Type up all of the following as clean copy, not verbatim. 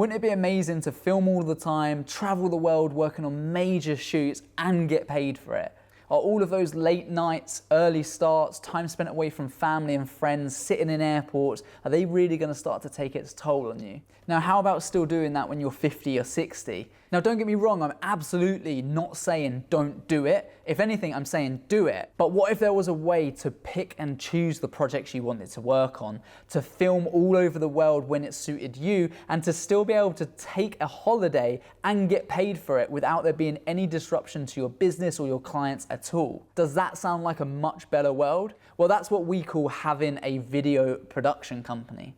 Wouldn't it be amazing to film all the time, travel the world working on major shoots and get paid for it? Are all of those late nights, early starts, time spent away from family and friends, sitting in airports, are they really going to start to take its toll on you? Now, how about still doing that when you're 50 or 60? Now, don't get me wrong, I'm absolutely not saying don't do it. If anything, I'm saying do it. But what if there was a way to pick and choose the projects you wanted to work on, to film all over the world when it suited you, and to still be able to take a holiday and get paid for it without there being any disruption to your business or your clients at all? Does that sound like a much better world? Well, that's what we call having a video production company.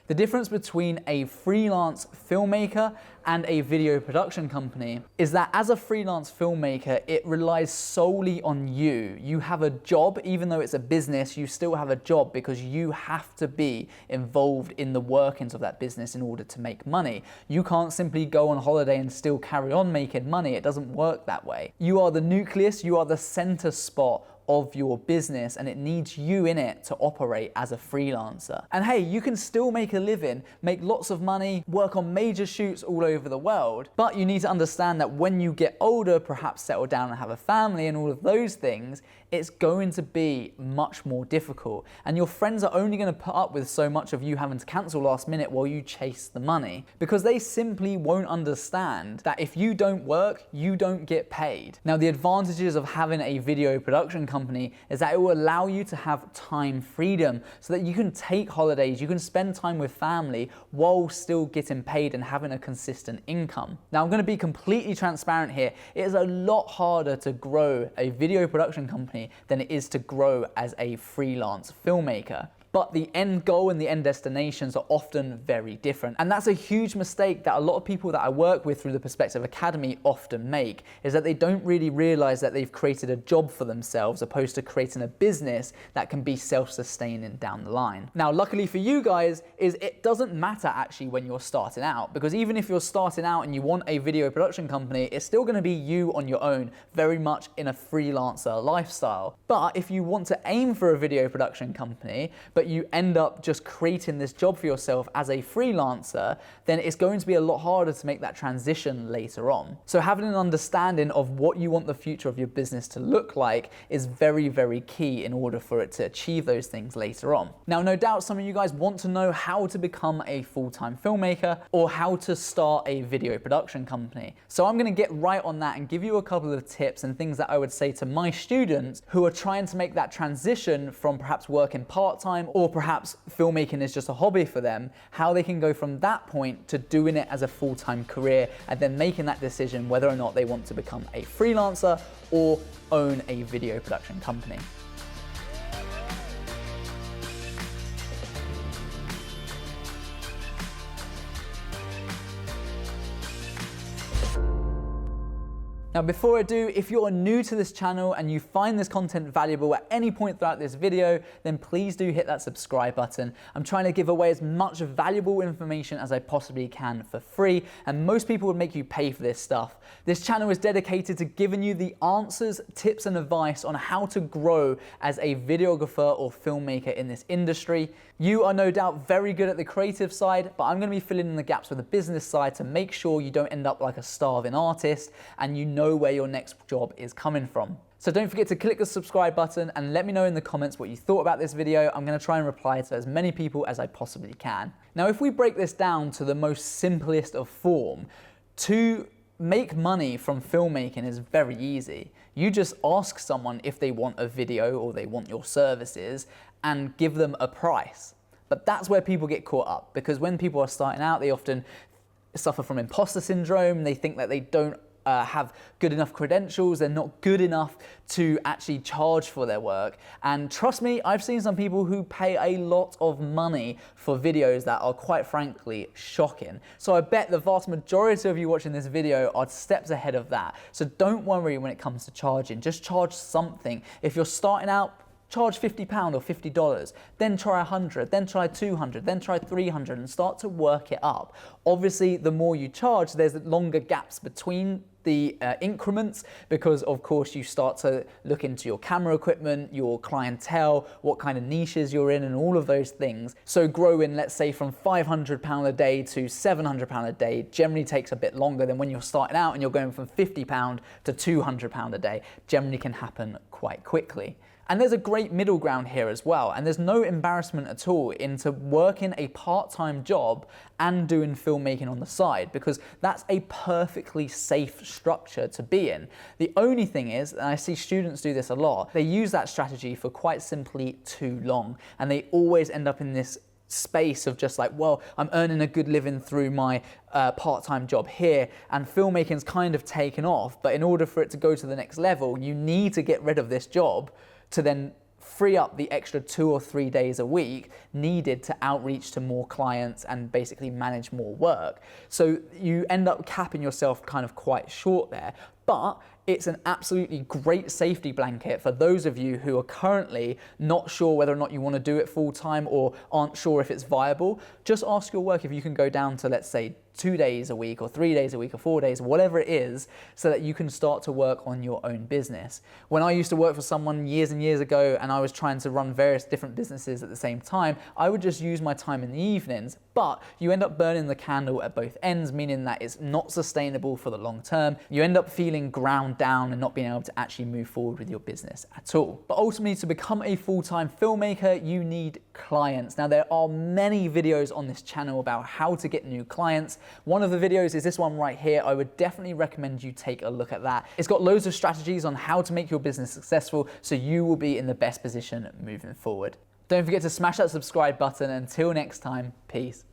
The difference between a freelance filmmaker and a video production company is that as a freelance filmmaker, it relies solely on you. You have a job, even though it's a business, you still have a job because you have to be involved in the workings of that business in order to make money. You can't simply go on holiday and still carry on making money. It doesn't work that way. You are the nucleus, you are the center spot of your business, and it needs you in it to operate as a freelancer. And hey, you can still make a living, make lots of money, work on major shoots all over the world, but you need to understand that when you get older, perhaps settle down and have a family and all of those things, it's going to be much more difficult. And your friends are only going to put up with so much of you having to cancel last minute while you chase the money, because they simply won't understand that if you don't work, you don't get paid. Now, the advantages of having a video production company is that it will allow you to have time freedom so that you can take holidays, you can spend time with family while still getting paid and having a consistent income. Now, I'm going to be completely transparent here. It is a lot harder to grow a video production company than it is to grow as a freelance filmmaker. But the end goal and the end destinations are often very different. And that's a huge mistake that a lot of people that I work with through the Perspective Academy often make, is that they don't really realize that they've created a job for themselves opposed to creating a business that can be self-sustaining down the line. Now, luckily for you guys, is it doesn't matter actually when you're starting out, because even if you're starting out and you want a video production company, it's still gonna be you on your own, very much in a freelancer lifestyle. But if you want to aim for a video production company, but you end up just creating this job for yourself as a freelancer, then it's going to be a lot harder to make that transition later on. So having an understanding of what you want the future of your business to look like is very, very key in order for it to achieve those things later on. Now, no doubt some of you guys want to know how to become a full-time filmmaker or how to start a video production company. So I'm going to get right on that and give you a couple of tips and things that I would say to my students who are trying to make that transition from perhaps working part-time or perhaps filmmaking is just a hobby for them, how they can go from that point to doing it as a full-time career and then making that decision whether or not they want to become a freelancer or own a video production company. Now, before I do, if you're new to this channel and you find this content valuable at any point throughout this video, then please do hit that subscribe button. I'm trying to give away as much valuable information as I possibly can for free, and most people would make you pay for this stuff. This channel is dedicated to giving you the answers, tips, and advice on how to grow as a videographer or filmmaker in this industry. You are no doubt very good at the creative side, but I'm going to be filling in the gaps with the business side to make sure you don't end up like a starving artist and you know where your next job is coming from. So don't forget to click the subscribe button and let me know in the comments what you thought about this video. I'm going to try and reply to as many people as I possibly can. Now, if we break this down to the most simplest of form, to make money from filmmaking is very easy. You just ask someone if they want a video or they want your services and give them a price. But that's where people get caught up, because when people are starting out, they often suffer from imposter syndrome. They think that they don't have good enough credentials, they're not good enough to actually charge for their work. And trust me, I've seen some people who pay a lot of money for videos that are quite frankly shocking. So I bet the vast majority of you watching this video are steps ahead of that. So don't worry when it comes to charging, just charge something. If you're starting out, charge £50 or $50, then try 100, then try 200, then try 300, and start to work it up. Obviously, the more you charge, there's longer gaps between the increments, because of course you start to look into your camera equipment, your clientele, what kind of niches you're in, and all of those things. So growing, let's say, from £500 a day to £700 a day generally takes a bit longer than when you're starting out and you're going from £50 to £200 a day. Generally can happen quite quickly. And there's a great middle ground here as well, and there's no embarrassment at all into working a part-time job and doing filmmaking on the side, because that's a perfectly safe structure to be in. The only thing is, and I see students do this a lot, they use that strategy for quite simply too long, and they always end up in this space of just like, well, I'm earning a good living through my part-time job here, and filmmaking's kind of taken off, but in order for it to go to the next level, you need to get rid of this job to then free up the extra 2 or 3 days a week needed to outreach to more clients and basically manage more work. So you end up capping yourself kind of quite short there. But it's an absolutely great safety blanket for those of you who are currently not sure whether or not you want to do it full time or aren't sure if it's viable. Just ask your work if you can go down to, let's say, 2 days a week or 3 days a week or 4 days, whatever it is, so that you can start to work on your own business. When I used to work for someone years and years ago and I was trying to run various different businesses at the same time, I would just use my time in the evenings, but you end up burning the candle at both ends, meaning that it's not sustainable for the long term. You end up feeling ground down and not being able to actually move forward with your business at all. But ultimately, to become a full-time filmmaker, you need clients. Now, there are many videos on this channel about how to get new clients. One of the videos is this one right here. I would definitely recommend you take a look at that. It's got loads of strategies on how to make your business successful, so you will be in the best position moving forward. Don't forget to smash that subscribe button. Until next time, peace.